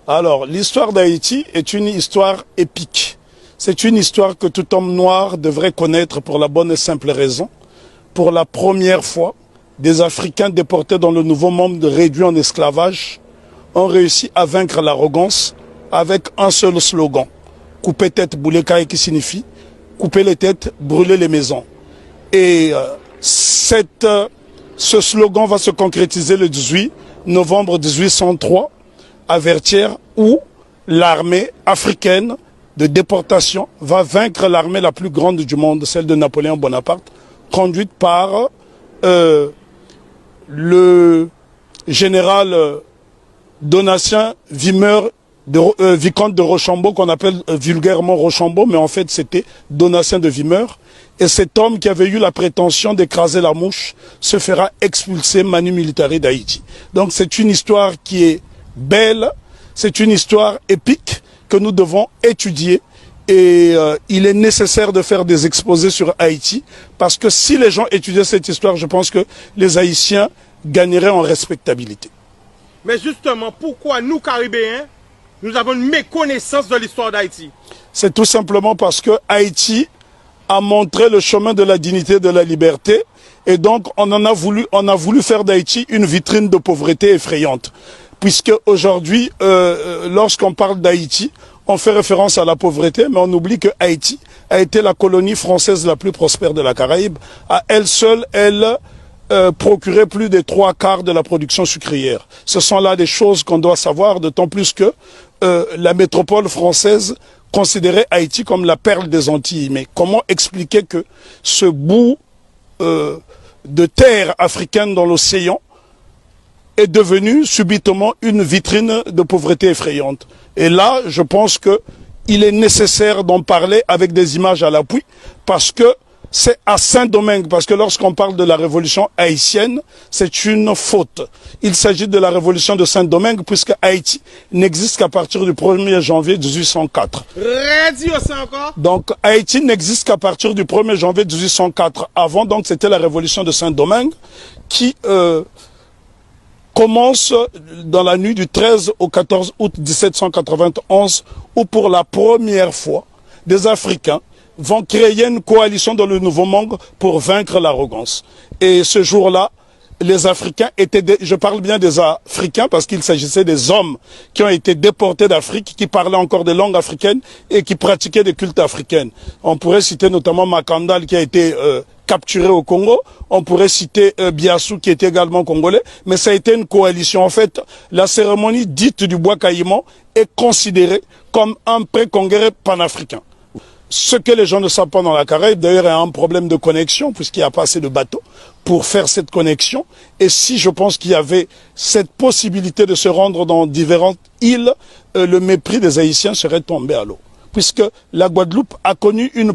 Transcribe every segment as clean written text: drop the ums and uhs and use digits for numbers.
Alors, l'histoire d'Haïti est une histoire épique. C'est une histoire que tout homme noir devrait connaître pour la bonne et simple raison. Pour la première fois, des Africains déportés dans le nouveau monde réduit en esclavage ont réussi à vaincre l'arrogance avec un seul slogan. Couper tête, brûler caille, qui signifie couper les têtes, brûler les maisons. Et ce slogan va se concrétiser le 18 novembre 1803 à Vertières, où l'armée africaine de déportation va vaincre l'armée la plus grande du monde, celle de Napoléon Bonaparte, conduite par le général Donatien Vicomte de Rochambeau, qu'on appelle vulgairement Rochambeau, mais en fait c'était Donatien de Vimeur. Et cet homme qui avait eu la prétention d'écraser la mouche se fera expulser manu militari d'Haïti. Donc c'est une histoire qui est belle, c'est une histoire épique que nous devons étudier. Et il est nécessaire de faire des exposés sur Haïti, parce que si les gens étudiaient cette histoire, je pense que les Haïtiens gagneraient en respectabilité. Mais justement, pourquoi nous, Caribéens, nous avons une méconnaissance de l'histoire d'Haïti? C'est tout simplement parce que Haïti a montré le chemin de la dignité et de la liberté, et donc on a voulu faire d'Haïti une vitrine de pauvreté effrayante. Puisque aujourd'hui, lorsqu'on parle d'Haïti, on fait référence à la pauvreté, mais on oublie que Haïti a été la colonie française la plus prospère de la Caraïbe. À elle seule, elle procurait plus des 3/4 de la production sucrière. Ce sont là des choses qu'on doit savoir, d'autant plus que la métropole française considérait Haïti comme la perle des Antilles. Mais comment expliquer que ce bout de terre africaine dans l'océan est devenu subitement une vitrine de pauvreté effrayante? Et là, je pense qu'il est nécessaire d'en parler avec des images à l'appui, parce que c'est à Saint-Domingue, parce que lorsqu'on parle de la révolution haïtienne, c'est une faute. Il s'agit de la révolution de Saint-Domingue, puisque Haïti n'existe qu'à partir du 1er janvier 1804. Donc Haïti n'existe qu'à partir du 1er janvier 1804. Avant, donc, c'était la révolution de Saint-Domingue qui commence dans la nuit du 13 au 14 août 1791, où pour la première fois, des Africains vont créer une coalition dans le Nouveau Monde pour vaincre l'arrogance. Et ce jour-là, les Africains étaient, je parle bien des Africains parce qu'il s'agissait des hommes qui ont été déportés d'Afrique, qui parlaient encore des langues africaines et qui pratiquaient des cultes africains. On pourrait citer notamment Makandal qui a été capturé au Congo, on pourrait citer Biassou qui était également congolais, mais ça a été une coalition. En fait, la cérémonie dite du Bois Caïman est considérée comme un pré-congrès panafricain. Ce que les gens ne savent pas dans la Caraïbe, d'ailleurs, il y a un problème de connexion, puisqu'il n'y a pas assez de bateaux pour faire cette connexion. Et si je pense qu'il y avait cette possibilité de se rendre dans différentes îles, le mépris des Haïtiens serait tombé à l'eau. Puisque la Guadeloupe a connu une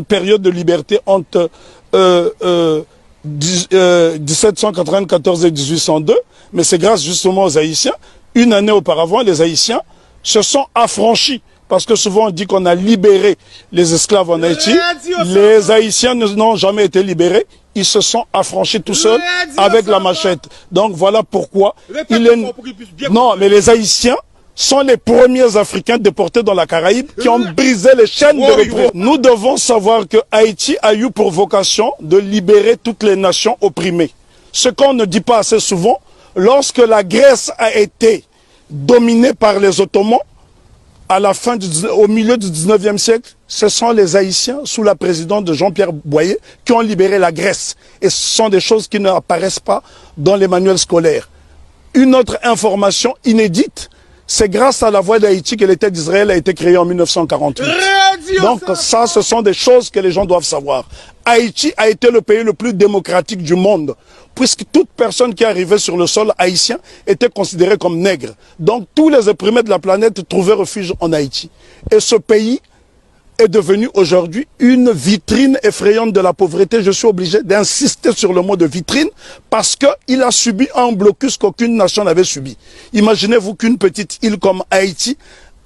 période de liberté entre 1794 et 1802, mais c'est grâce justement aux Haïtiens. Une année auparavant, les Haïtiens se sont affranchis. Parce que souvent on dit qu'on a libéré les esclaves en Haïti. Les Haïtiens n'ont jamais été libérés. Ils se sont affranchis tout seuls avec la machette. Donc voilà pourquoi Non, mais les Haïtiens sont les premiers Africains déportés dans la Caraïbe qui ont brisé les chaînes de l'oppression. Nous devons savoir que Haïti a eu pour vocation de libérer toutes les nations opprimées. Ce qu'on ne dit pas assez souvent, lorsque la Grèce a été dominée par les Ottomans, au milieu du 19e siècle, ce sont les Haïtiens, sous la présidence de Jean-Pierre Boyer, qui ont libéré la Grèce. Et ce sont des choses qui n'apparaissent pas dans les manuels scolaires. Une autre information inédite, c'est grâce à la voix d'Haïti que l'État d'Israël a été créé en 1948. Donc ça, ce sont des choses que les gens doivent savoir. Haïti a été le pays le plus démocratique du monde, puisque toute personne qui arrivait sur le sol haïtien était considérée comme nègre. Donc tous les opprimés de la planète trouvaient refuge en Haïti. Et ce pays est devenu aujourd'hui une vitrine effrayante de la pauvreté. Je suis obligé d'insister sur le mot de vitrine parce qu'il a subi un blocus qu'aucune nation n'avait subi. Imaginez-vous qu'une petite île comme Haïti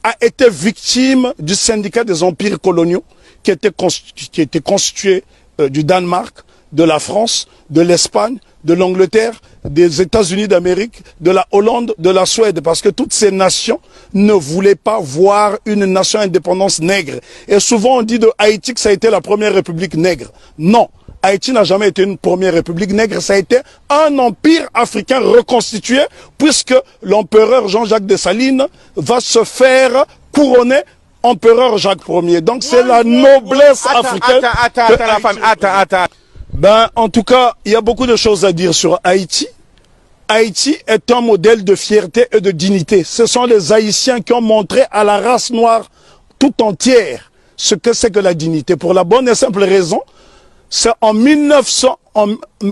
a été victime du syndicat des empires coloniaux qui était constitué du Danemark, de la France, de l'Espagne, de l'Angleterre, des États-Unis d'Amérique, de la Hollande, de la Suède, parce que toutes ces nations ne voulaient pas voir une nation indépendance nègre. Et souvent on dit de Haïti que ça a été la première république nègre. Non, Haïti n'a jamais été une première république nègre, ça a été un empire africain reconstitué, puisque l'empereur Jean-Jacques Dessalines va se faire couronner empereur Jacques Ier. Donc c'est la noblesse africaine. Attends. Ben, en tout cas, il y a beaucoup de choses à dire sur Haïti. Haïti est un modèle de fierté et de dignité. Ce sont les Haïtiens qui ont montré à la race noire tout entière ce que c'est que la dignité. Pour la bonne et simple raison, c'est en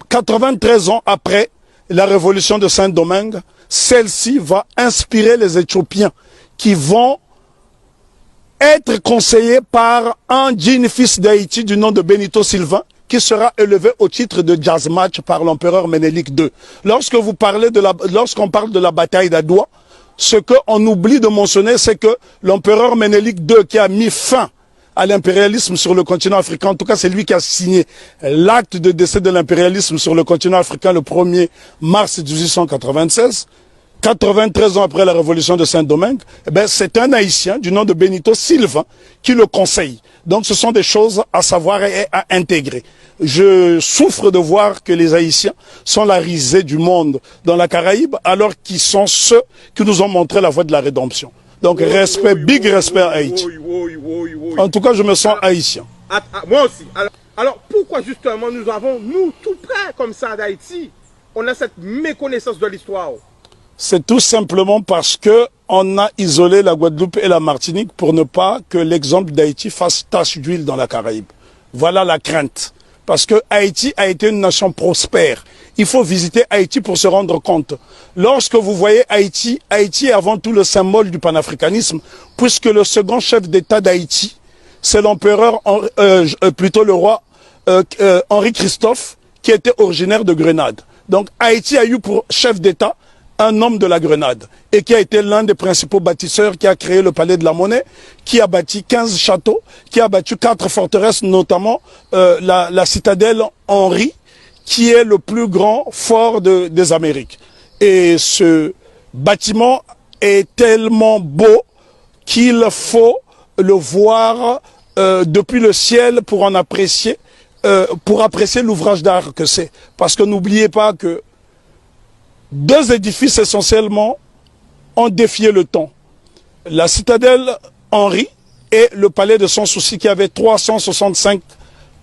93 ans après la révolution de Saint-Domingue, celle-ci va inspirer les Éthiopiens qui vont être conseillés par un digne fils d'Haïti du nom de Benito Sylvain, qui sera élevé au titre de jazz match par l'empereur Ménélique II. Lorsqu'on parle de la bataille d'Adoua, ce qu'on oublie de mentionner, c'est que l'empereur Ménélique II, qui a mis fin à l'impérialisme sur le continent africain, en tout cas c'est lui qui a signé l'acte de décès de l'impérialisme sur le continent africain le 1er mars 1896, 93 ans après la révolution de Saint-Domingue, eh ben, c'est un Haïtien du nom de Benito Sylvain qui le conseille. Donc ce sont des choses à savoir et à intégrer. Je souffre de voir que les Haïtiens sont la risée du monde dans la Caraïbe, alors qu'ils sont ceux qui nous ont montré la voie de la rédemption. Donc respect, big respect à Haïti. En tout cas, je me sens haïtien. Moi aussi. Alors pourquoi justement nous avons, nous tout près comme ça d'Haïti, on a cette méconnaissance de l'histoire? C'est tout simplement parce que on a isolé la Guadeloupe et la Martinique pour ne pas que l'exemple d'Haïti fasse tache d'huile dans la Caraïbe. Voilà la crainte. Parce que Haïti a été une nation prospère. Il faut visiter Haïti pour se rendre compte. Lorsque vous voyez Haïti, Haïti est avant tout le symbole du panafricanisme, puisque le second chef d'État d'Haïti, c'est l'empereur, plutôt le roi Henri Christophe, qui était originaire de Grenade. Donc Haïti a eu pour chef d'État un homme de la Grenade et qui a été l'un des principaux bâtisseurs, qui a créé le Palais de la Monnaie, qui a bâti 15 châteaux, qui a bâti 4 forteresses, notamment la citadelle Henri, qui est le plus grand fort des Amériques. Et ce bâtiment est tellement beau qu'il faut le voir depuis le ciel pour en apprécier, pour apprécier l'ouvrage d'art que c'est. Parce que n'oubliez pas que deux édifices essentiellement ont défié le temps. La citadelle Henri et le palais de Sans Souci, qui avait 365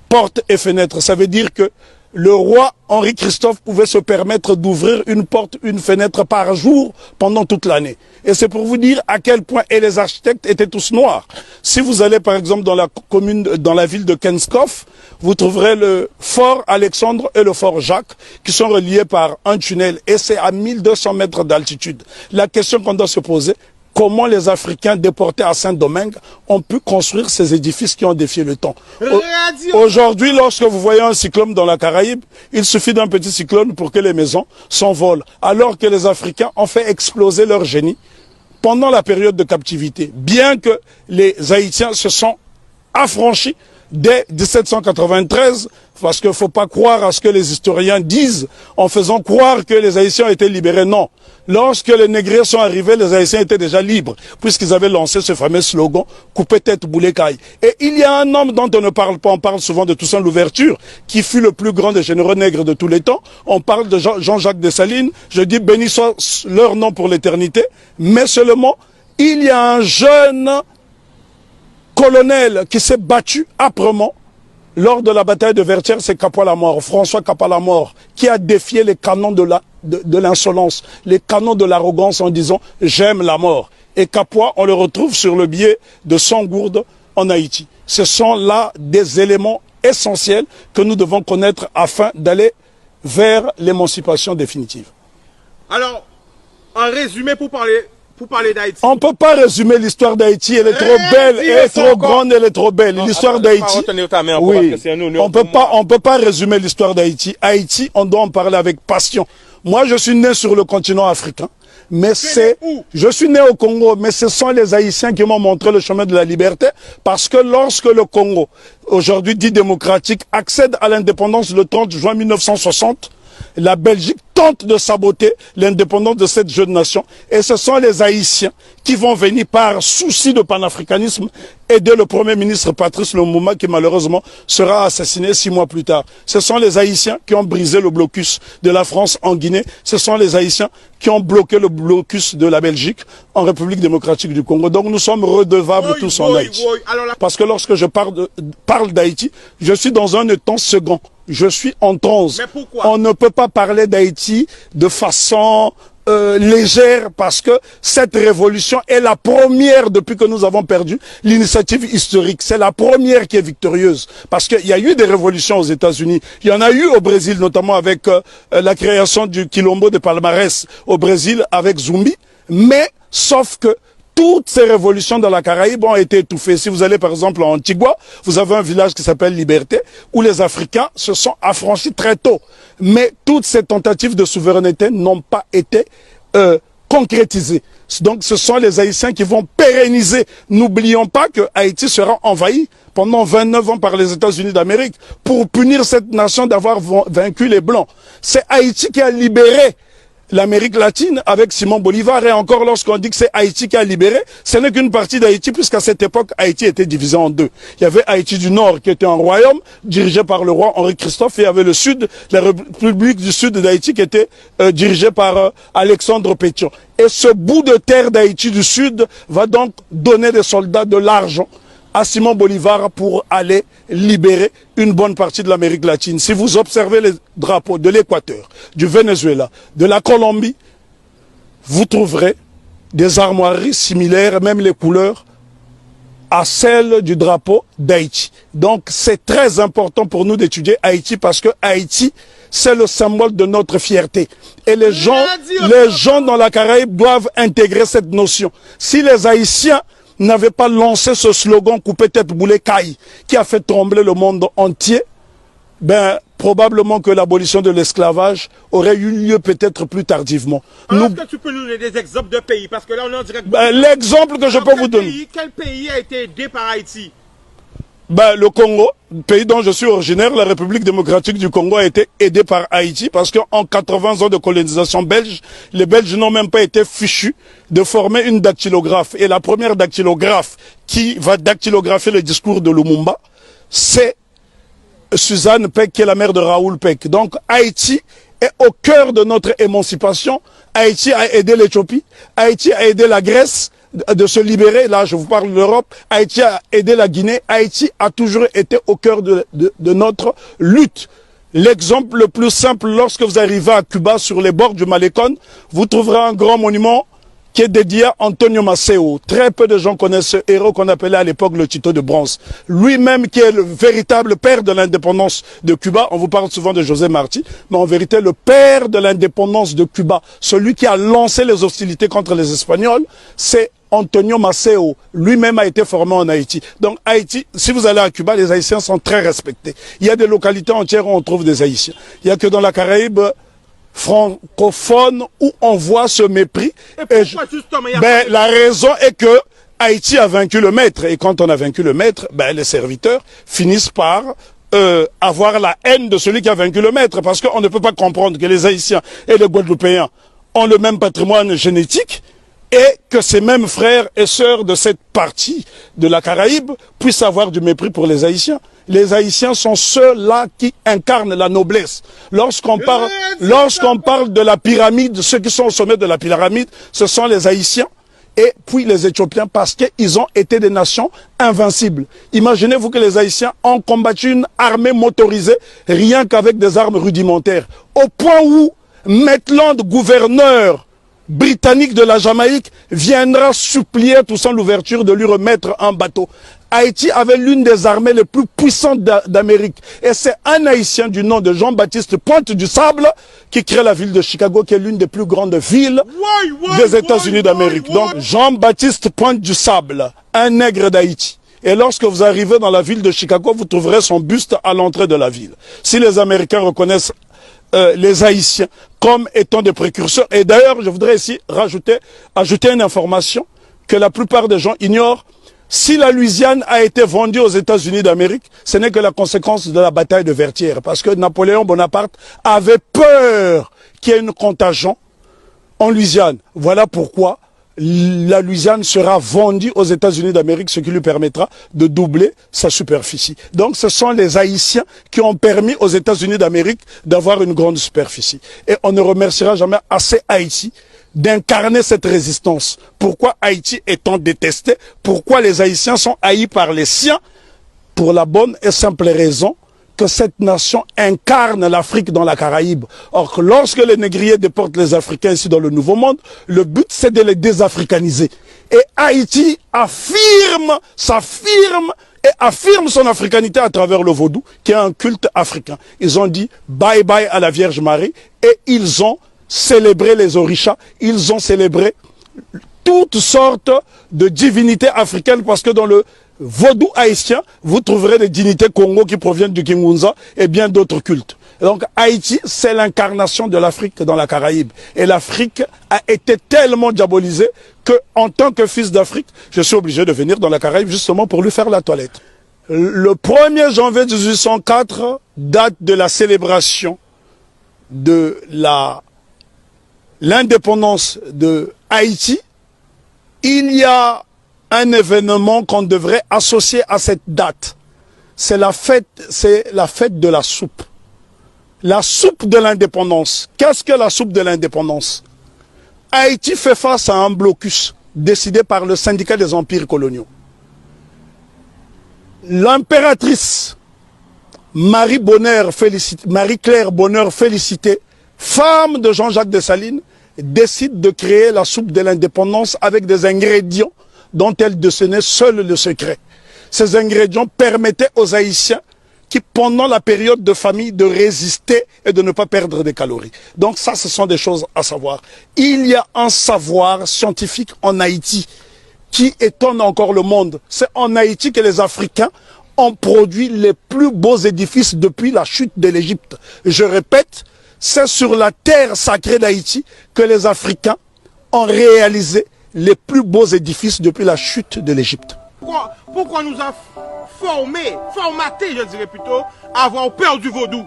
portes et fenêtres. Ça veut dire que le roi Henri Christophe pouvait se permettre d'ouvrir une porte, une fenêtre par jour pendant toute l'année. Et c'est pour vous dire à quel point, et les architectes étaient tous noirs. Si vous allez par exemple dans la commune, dans la ville de Kenskoff, vous trouverez le fort Alexandre et le fort Jacques qui sont reliés par un tunnel, et c'est à 1200 mètres d'altitude. La question qu'on doit se poser: comment les Africains déportés à Saint-Domingue ont pu construire ces édifices qui ont défié le temps? Aujourd'hui, lorsque vous voyez un cyclone dans la Caraïbe, il suffit d'un petit cyclone pour que les maisons s'envolent. Alors que les Africains ont fait exploser leur génie pendant la période de captivité. Bien que les Haïtiens se sont affranchis dès 1793, parce qu'il ne faut pas croire à ce que les historiens disent en faisant croire que les Haïtiens étaient libérés. Non. Lorsque les négriers sont arrivés, les Haïtiens étaient déjà libres, puisqu'ils avaient lancé ce fameux slogan « Coupez tête, boulet caille ». Et il y a un homme dont on ne parle pas, on parle souvent de Toussaint Louverture, qui fut le plus grand des généraux nègres de tous les temps. On parle de Jean-Jacques Dessalines, je dis béni soit leur nom pour l'éternité, mais seulement il y a un jeune colonel qui s'est battu âprement lors de la bataille de Vertières, c'est Capois-la-Mort, François Capois-la-Mort, qui a défié les canons de l'insolence, les canons de l'arrogance en disant « j'aime la mort ». Et Capois, on le retrouve sur le billet de Sangourde en Haïti. Ce sont là des éléments essentiels que nous devons connaître afin d'aller vers l'émancipation définitive. Alors, en résumé, pour parler d'Haïti. On ne peut pas résumer l'histoire d'Haïti, elle est trop belle, elle est trop grande, elle est trop belle. L'histoire d'Haïti, oui, on peut pas résumer l'histoire d'Haïti. Haïti, on doit en parler avec passion. Moi, je suis né sur le continent africain, mais je suis né au Congo, mais ce sont les Haïtiens qui m'ont montré le chemin de la liberté, parce que lorsque le Congo, aujourd'hui dit démocratique, accède à l'indépendance le 30 juin 1960, La Belgique tente de saboter l'indépendance de cette jeune nation. Et ce sont les Haïtiens qui vont venir par souci de panafricanisme aider le Premier ministre Patrice Lumumba qui malheureusement sera assassiné 6 mois plus tard. Ce sont les Haïtiens qui ont brisé le blocus de la France en Guinée. Ce sont les Haïtiens qui ont bloqué le blocus de la Belgique en République démocratique du Congo. Donc nous sommes redevables tous en Haïti. Parce que lorsque je parle d'Haïti, je suis dans un état second. Je suis en transe. Mais pourquoi? On ne peut pas parler d'Haïti de façon légère parce que cette révolution est la première depuis que nous avons perdu l'initiative historique. C'est la première qui est victorieuse parce qu'il y a eu des révolutions aux États-Unis. Il y en a eu au Brésil, notamment avec la création du Quilombo de Palmarès au Brésil avec Zumbi. Mais sauf que toutes ces révolutions dans la Caraïbe ont été étouffées. Si vous allez par exemple en Antigua, vous avez un village qui s'appelle Liberté, où les Africains se sont affranchis très tôt. Mais toutes ces tentatives de souveraineté n'ont pas été concrétisées. Donc ce sont les Haïtiens qui vont pérenniser. N'oublions pas que Haïti sera envahi pendant 29 ans par les États-Unis d'Amérique pour punir cette nation d'avoir vaincu les Blancs. C'est Haïti qui a libéré l'Amérique latine avec Simon Bolivar. Et encore lorsqu'on dit que c'est Haïti qui a libéré, ce n'est qu'une partie d'Haïti puisqu'à cette époque, Haïti était divisé en deux. Il y avait Haïti du Nord qui était un royaume dirigé par le roi Henri Christophe et il y avait le Sud, la République du Sud d'Haïti qui était dirigée par Alexandre Pétion. Et ce bout de terre d'Haïti du Sud va donc donner des soldats de l'argent à Simon Bolivar pour aller libérer une bonne partie de l'Amérique latine. Si vous observez les drapeaux de l'Équateur, du Venezuela, de la Colombie, vous trouverez des armoiries similaires, même les couleurs, à celles du drapeau d'Haïti. Donc c'est très important pour nous d'étudier Haïti parce que Haïti, c'est le symbole de notre fierté. Et les gens dans la Caraïbe doivent intégrer cette notion. Si les Haïtiens n'avait pas lancé ce slogan coupé tête boulet caille qui a fait trembler le monde entier, ben probablement que l'abolition de l'esclavage aurait eu lieu peut-être plus tardivement. Alors, est-ce que tu peux nous donner des exemples de pays? Parce que là, on est en direct. L'exemple que je peux vous donner. Quel pays a été aidé par Haïti? Le Congo, pays dont je suis originaire, la République démocratique du Congo a été aidée par Haïti parce qu'en 80 ans de colonisation belge, les Belges n'ont même pas été fichus de former une dactylographe. Et la première dactylographe qui va dactylographier le discours de Lumumba, c'est Suzanne Peck, qui est la mère de Raoul Peck. Donc Haïti est au cœur de notre émancipation. Haïti a aidé l'Éthiopie, Haïti a aidé la Grèce de se libérer, là je vous parle de l'Europe, Haïti a aidé la Guinée, Haïti a toujours été au cœur de notre lutte. L'exemple le plus simple, lorsque vous arrivez à Cuba sur les bords du Malecón, vous trouverez un grand monument qui est dédié à Antonio Maceo. Très peu de gens connaissent ce héros qu'on appelait à l'époque le Tito de bronze. Lui-même qui est le véritable père de l'indépendance de Cuba. On vous parle souvent de José Marti, mais en vérité le père de l'indépendance de Cuba, celui qui a lancé les hostilités contre les Espagnols, c'est Antonio Maceo. Lui-même a été formé en Haïti. Donc Haïti, si vous allez à Cuba, les Haïtiens sont très respectés. Il y a des localités entières où on trouve des Haïtiens. Il n'y a que dans la Caraïbe francophone où on voit ce mépris. Et pourquoi justement la raison est que Haïti a vaincu le maître. Et quand on a vaincu le maître, les serviteurs finissent par avoir la haine de celui qui a vaincu le maître. Parce qu'on ne peut pas comprendre que les Haïtiens et les Guadeloupéens ont le même patrimoine génétique et que ces mêmes frères et sœurs de cette partie de la Caraïbe puissent avoir du mépris pour les Haïtiens. Les Haïtiens sont ceux-là qui incarnent la noblesse. Lorsqu'on parle de la pyramide, ceux qui sont au sommet de la pyramide, ce sont les Haïtiens et puis les Éthiopiens parce qu'ils ont été des nations invincibles. Imaginez-vous que les Haïtiens ont combattu une armée motorisée rien qu'avec des armes rudimentaires. Au point où Maitland, gouverneur britannique de la Jamaïque, viendra supplier Toussaint Louverture de lui remettre un bateau. Haïti avait l'une des armées les plus puissantes d'Amérique. Et c'est un Haïtien du nom de Jean-Baptiste Pointe du Sable qui crée la ville de Chicago, qui est l'une des plus grandes villes des États-Unis d'Amérique. Donc Jean-Baptiste Pointe du Sable, un nègre d'Haïti. Et lorsque vous arrivez dans la ville de Chicago, vous trouverez son buste à l'entrée de la ville. Si les Américains reconnaissent les Haïtiens comme étant des précurseurs. Et d'ailleurs, je voudrais ici ajouter une information que la plupart des gens ignorent. Si la Louisiane a été vendue aux États-Unis d'Amérique, ce n'est que la conséquence de la bataille de Vertières. Parce que Napoléon Bonaparte avait peur qu'il y ait une contagion en Louisiane. Voilà pourquoi la Louisiane sera vendue aux États-Unis d'Amérique, ce qui lui permettra de doubler sa superficie. Donc ce sont les Haïtiens qui ont permis aux États-Unis d'Amérique d'avoir une grande superficie. Et on ne remerciera jamais assez Haïti d'incarner cette résistance. Pourquoi Haïti étant détesté? Pourquoi les Haïtiens sont haïs par les siens? Pour la bonne et simple raison que cette nation incarne l'Afrique dans la Caraïbe. Or, lorsque les négriers déportent les Africains ici dans le Nouveau Monde, le but c'est de les désafricaniser. Et Haïti s'affirme et affirme son africanité à travers le vaudou, qui est un culte africain. Ils ont dit bye bye à la Vierge Marie et ils ont célébré les orishas, ils ont célébré toutes sortes de divinités africaines parce que dans le vaudou haïtien, vous trouverez des divinités Congo qui proviennent du Kingunza et bien d'autres cultes. Et donc Haïti, c'est l'incarnation de l'Afrique dans la Caraïbe. Et l'Afrique a été tellement diabolisée que, en tant que fils d'Afrique, je suis obligé de venir dans la Caraïbe justement pour lui faire la toilette. Le 1er janvier 1804, date de la célébration de l'indépendance de Haïti. Il y a un événement qu'on devrait associer à cette date. C'est la fête de la soupe. La soupe de l'indépendance. Qu'est-ce que la soupe de l'indépendance? Haïti fait face à un blocus décidé par le syndicat des empires coloniaux. L'impératrice Marie-Claire Bonheur Félicité, femme de Jean-Jacques Dessalines, décide de créer la soupe de l'indépendance avec des ingrédients dont elle détenait seul le secret. Ces ingrédients permettaient aux Haïtiens qui, pendant la période de famine, de résister et de ne pas perdre des calories. Donc ça, ce sont des choses à savoir. Il y a un savoir scientifique en Haïti qui étonne encore le monde. C'est en Haïti que les Africains ont produit les plus beaux édifices depuis la chute de l'Égypte. Je répète, c'est sur la terre sacrée d'Haïti que les Africains ont réalisé les plus beaux édifices depuis la chute de l'Égypte. Pourquoi nous a formaté, je dirais plutôt, à avoir peur du vaudou?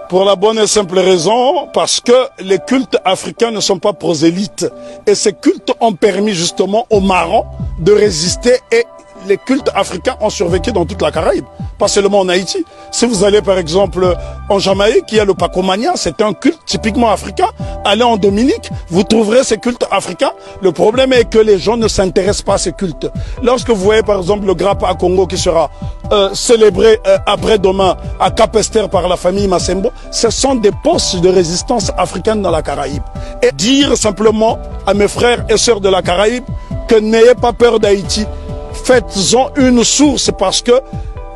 Pour la bonne et simple raison, parce que les cultes africains ne sont pas prosélytes. Et ces cultes ont permis justement aux marrons de résister et les cultes africains ont survécu dans toute la Caraïbe, pas seulement en Haïti. Si vous allez par exemple en Jamaïque, il y a le Pacomania, c'est un culte typiquement africain. Allez en Dominique, vous trouverez ces cultes africains. Le problème est que les gens ne s'intéressent pas à ces cultes. Lorsque vous voyez par exemple le Grappa à Congo qui sera célébré après-demain à Cap-Esther par la famille Massembo, ce sont des postes de résistance africaine dans la Caraïbe. Et dire simplement à mes frères et sœurs de la Caraïbe que n'ayez pas peur d'Haïti. Faites-en une source parce que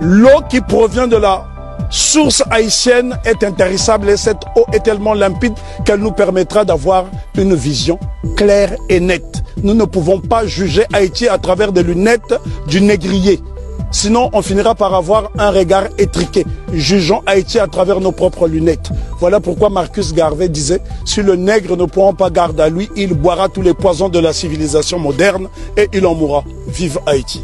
l'eau qui provient de la source haïtienne est intarissable et cette eau est tellement limpide qu'elle nous permettra d'avoir une vision claire et nette. Nous ne pouvons pas juger Haïti à travers des lunettes du négrier. Sinon, on finira par avoir un regard étriqué. Jugeons Haïti à travers nos propres lunettes. Voilà pourquoi Marcus Garvey disait « Si le nègre ne prend pas garde à lui, il boira tous les poisons de la civilisation moderne et il en mourra. Vive Haïti !»